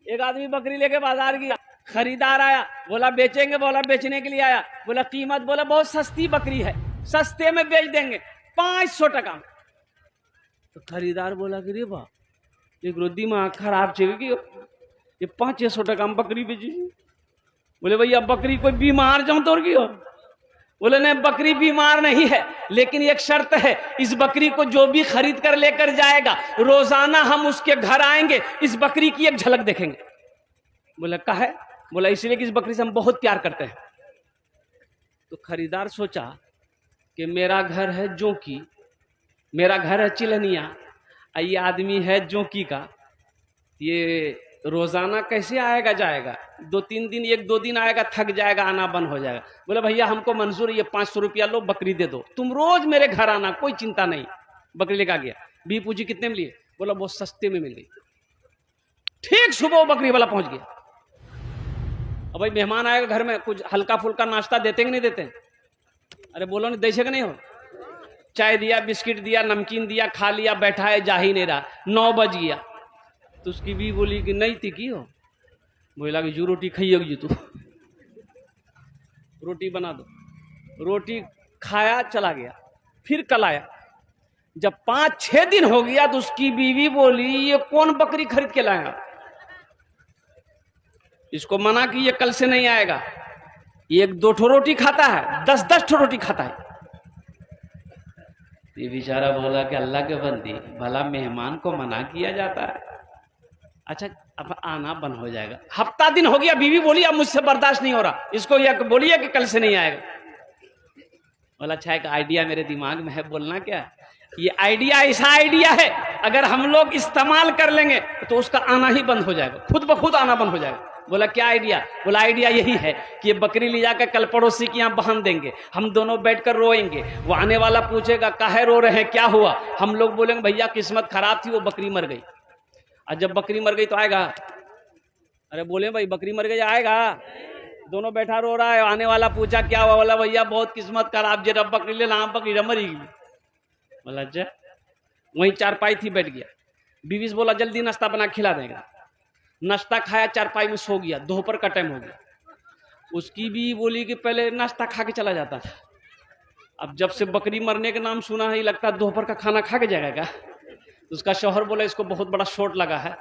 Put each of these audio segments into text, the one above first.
एक आदमी बकरी लेके बाजार गया, खरीदार आया, बोला बेचेंगे, बोला बेचने के लिए आया, बोला कीमत, बोला बहुत सस्ती बकरी है, सस्ते में बेच देंगे 500 टका। तो खरीदार बोला कि रे बा एक रोदी में खराब चाहिए ये 500 टका में बकरी बेची। बोले भैया बकरी कोई बीमार जाऊं तो की हो? बोले नहीं बकरी बीमार नहीं है, लेकिन एक शर्त है, इस बकरी को जो भी खरीद कर लेकर जाएगा रोजाना हम उसके घर आएंगे, इस बकरी की एक झलक देखेंगे। बोले का है? बोला इसलिए कि इस बकरी से हम बहुत प्यार करते हैं। तो खरीदार सोचा कि मेरा घर है जोंकी, मेरा घर है चिलनिया, ये आदमी है जोंकी का, ये रोजाना कैसे आएगा जाएगा? 2-3 दिन, 1-2 दिन आएगा, थक जाएगा, आना बंद हो जाएगा। बोले भैया हमको मंजूर है, ये 500 रुपया लो, बकरी दे दो, तुम रोज मेरे घर आना, कोई चिंता नहीं। बकरी लेकर गया, भी पूछी कितने में लिए? बोला बहुत सस्ते में मिल गई। ठीक सुबह वो बकरी वाला पहुंच गया। अब भाई मेहमान आएगा घर में, कुछ हल्का फुल्का नाश्ता देते कि नहीं देते? अरे बोलो नहीं, देशे कि नहीं हो? चाय दिया, बिस्किट दिया, नमकीन दिया, खा लिया, बैठा है, जा ही नहीं रहा। 9 बज गया तो उसकी भी बोली कि नहीं थी की हो? बोला कि जो रोटी खाइएगी तू, रोटी बना दो। रोटी खाया, चला गया। फिर कल आया, जब 5-6 दिन हो गया तो उसकी बीवी बोली ये कौन बकरी खरीद के लाया? इसको मना कि ये कल से नहीं आएगा, 1-2 ठो रोटी खाता है, 10-10 ठो रोटी खाता है। ये बेचारा बोला कि अल्लाह के बंदी, भला मेहमान को मना किया जाता है? अच्छा अब आना बंद हो जाएगा। हफ्ता दिन हो गया, बीवी बोली अब मुझसे बर्दाश्त नहीं हो रहा, इसको यह बोलिए कि कल से नहीं आएगा। बोला अच्छा एक आइडिया मेरे दिमाग में है, बोलना क्या है? ये आइडिया ऐसा आइडिया है, अगर हम लोग इस्तेमाल कर लेंगे तो उसका आना ही बंद हो जाएगा, खुद ब खुद आना बंद हो जाएगा। बोला क्या आइडिया? बोला आइडिया यही है कि ये बकरी ले जाकर कल पड़ोसी के यहाँ बांध देंगे, हम दोनों बैठकर रोएंगे, वो आने वाला पूछेगा काहे रो रहे हैं, क्या हुआ? हम लोग बोलेंगे भैया किस्मत खराब थी, वो बकरी मर गई। और जब बकरी मर गई तो आएगा? अरे बोले भाई बकरी मर गई आएगा? दोनों बैठा रो रहा है, आने वाला पूछा क्या हुआ? बोला भैया बहुत किस्मत खराब, जे रब बकरी ले ना बकरी मरी गई। बोला अच्छा। वहीं चारपाई थी, बैठ गया। बीवी से बोला जल्दी नाश्ता बना खिला देगा। नाश्ता खाया, चारपाई में सो गया, दोपहर का टाइम हो गया। उसकी भी बोली कि पहले नाश्ता खा के चला जाता था, अब जब से बकरी मरने के नाम सुना है लगता है दोपहर का खाना खा के जाएगा। उसका शौहर बोला इसको बहुत बड़ा शॉट लगा है,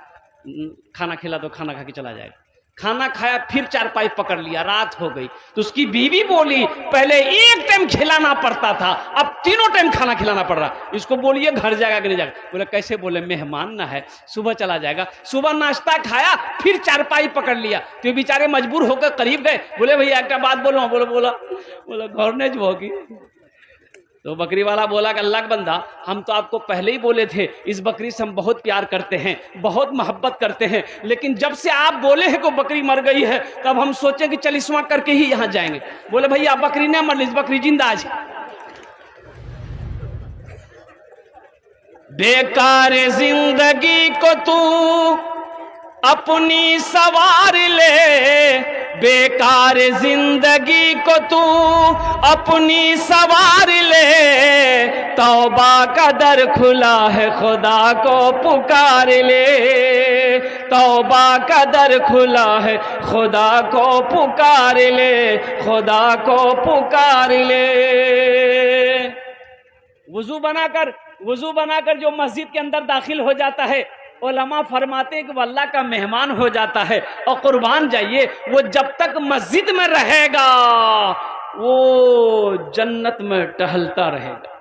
खाना खिला दो, खाना खा के चला जाएगा। खाना खाया, फिर चारपाई पकड़ लिया, रात हो गई। तो उसकी बीवी बोली पहले एक टाइम खिलाना पड़ता था, अब 3 टाइम खाना खिलाना पड़ रहा, इसको बोलिए घर जाएगा कि नहीं जाएगा? बोले कैसे? बोले मेहमान ना है, सुबह चला जाएगा। सुबह नाश्ता खाया, फिर चारपाई पकड़ लिया, तो बेचारे मजबूर होकर करीब गए। बोले भैया एक बात बोलो। बोला घर ने जो होगी। तो बकरी वाला बोला कि अल्लाह का बंदा, हम तो आपको पहले ही बोले थे इस बकरी से हम बहुत प्यार करते हैं, बहुत मोहब्बत करते हैं, लेकिन जब से आप बोले हैं को बकरी मर गई है तब हम सोचे कि चलिस्मा करके ही यहां जाएंगे। बोले भैया बकरी नहीं मर, बकरी जिंदा है। बेकार जिंदगी को तू अपनी सवार ले, बेकार जिंदगी को तू अपनी सवार ले, तौबा का दर खुला है खुदा को पुकार ले, तौबा का दर खुला है खुदा को पुकार ले, खुदा को पुकार ले। वुजू बनाकर जो मस्जिद के अंदर दाखिल हो जाता है, उलमा फरमाते हैं कि वो अल्लाह का मेहमान हो जाता है। और कुर्बान जाइए, वो जब तक मस्जिद में रहेगा वो जन्नत में टहलता रहेगा।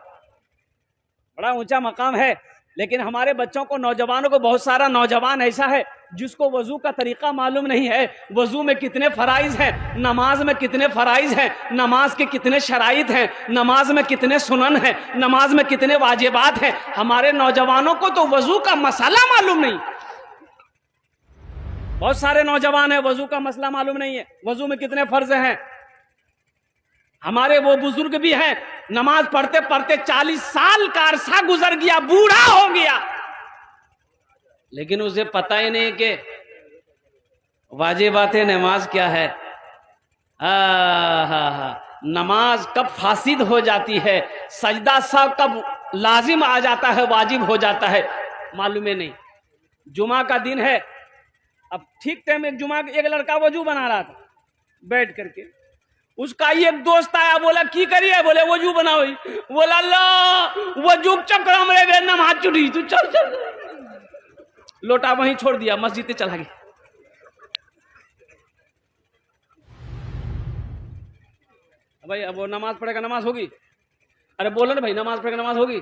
बड़ा ऊंचा मकाम है। लेकिन हमारे बच्चों को, नौजवानों को, बहुत सारा नौजवान ऐसा है जिसको वजू का तरीका मालूम नहीं है, वजू में कितने फराइज हैं, नमाज में कितने फराइज हैं, नमाज के कितने शराइत हैं, नमाज में कितने सुनन हैं, नमाज में कितने वाजिबात हैं। हमारे नौजवानों को तो वजू का मसला मालूम नहीं। बहुत सारे नौजवान हैं वजू का मसला मालूम नहीं है, वजू में कितने फर्ज हैं। हमारे वो बुजुर्ग भी हैं, नमाज पढ़ते पढ़ते 40 साल का अरसा गुजर गया, बूढ़ा हो गया, लेकिन उसे पता ही नहीं कि वाजिबात नमाज क्या है। नमाज कब फासिद हो जाती है, सजदा सा कब लाजिम आ जाता है, वाजिब हो जाता है, मालूम ही नहीं। जुमा का दिन है, अब ठीक टाइम एक जुमा एक लड़का वजू बना रहा था बैठ करके, उसका एक दोस्त आया, बोला की करिए, बोले वजू बनाओ। बोला अल्लाह वजू चक्र मेरे नमाज छुटी, तू चल चल। लोटा वहीं छोड़ दिया, मस्जिद चला गया। भाई अब वो नमाज पढ़ेगा, नमाज होगी? अरे बोलो ना भाई, नमाज पढ़ेगा, नमाज होगी?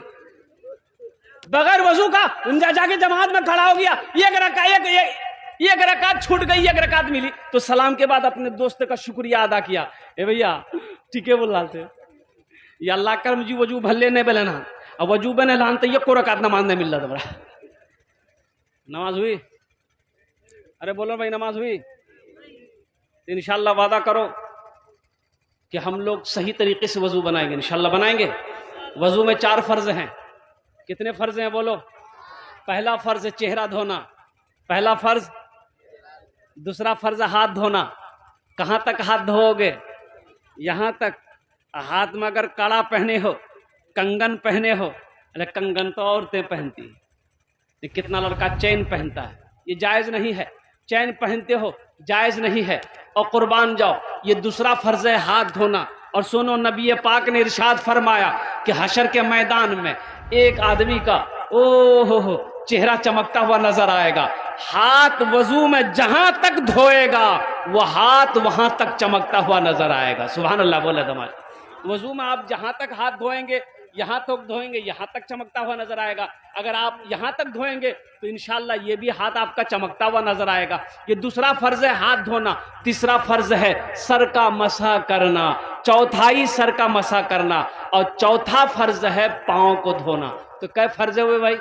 बगैर वजू का जाके जमात में खड़ा हो गया, एक रकात छूट गई, एक रकात मिली, तो सलाम के बाद अपने दोस्त का शुक्रिया अदा किया। ए भैया ठीक है बोल रहा थे, या अल्लाह कर मुझे वजू भले नहीं बने ना, अब वजू बने लान तो ये को रकात नमाज नहीं मिल रहा था बड़ा। नमाज हुई? अरे बोलो भाई नमाज हुई? इंशाल्लाह वादा करो कि हम लोग सही तरीके से वजू बनाएंगे, इंशाल्लाह बनाएंगे। वजू में 4 फर्ज हैं। कितने फर्ज हैं बोलो? पहला फर्ज चेहरा धोना, पहला फर्ज। दूसरा फर्ज हाथ धोना। कहां तक हाथ धोओगे? यहां तक। हाथ में अगर कड़ा पहने हो, कंगन पहने हो, अरे कंगन तो औरतें पहनती है, ये कितना लड़का चैन पहनता है, ये जायज नहीं है। चैन पहनते हो जायज नहीं है। और कुर्बान जाओ, ये दूसरा फर्ज है हाथ धोना। और सुनो, नबी पाक ने इरशाद फरमाया कि हशर के मैदान में एक आदमी का हो चेहरा चमकता हुआ नजर आएगा। हाथ वजू में जहां तक धोएगा वो हाथ वहां तक चमकता हुआ नजर आएगा। सुभान अल्लाह बोले दमाज। वजू में आप जहां तक हाथ धोएंगे, यहां तक धोएंगे, यहां तक चमकता हुआ नजर आएगा। अगर आप यहां तक धोएंगे तो इंशाल्लाह ये भी हाथ आपका चमकता हुआ नजर आएगा। ये दूसरा फर्ज है हाथ धोना। तीसरा फर्ज है सर का मसा करना, चौथाई सर का मसा करना, और चौथा फर्ज है पांव को धोना। तो कै फर्ज हुए भाई?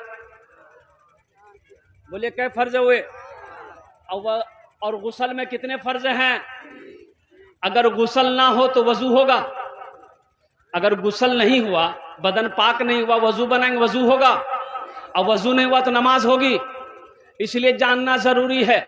बोलिए कै फर्ज हुए? और गुसल में कितने फर्ज हैं? अगर गुसल ना हो तो वजू होगा, अगर गुसल नहीं हुआ, बदन पाक नहीं हुआ, वजू बनाएंगे, वजू होगा। और वजू नहीं हुआ तो नमाज होगी। इसलिए जानना जरूरी है।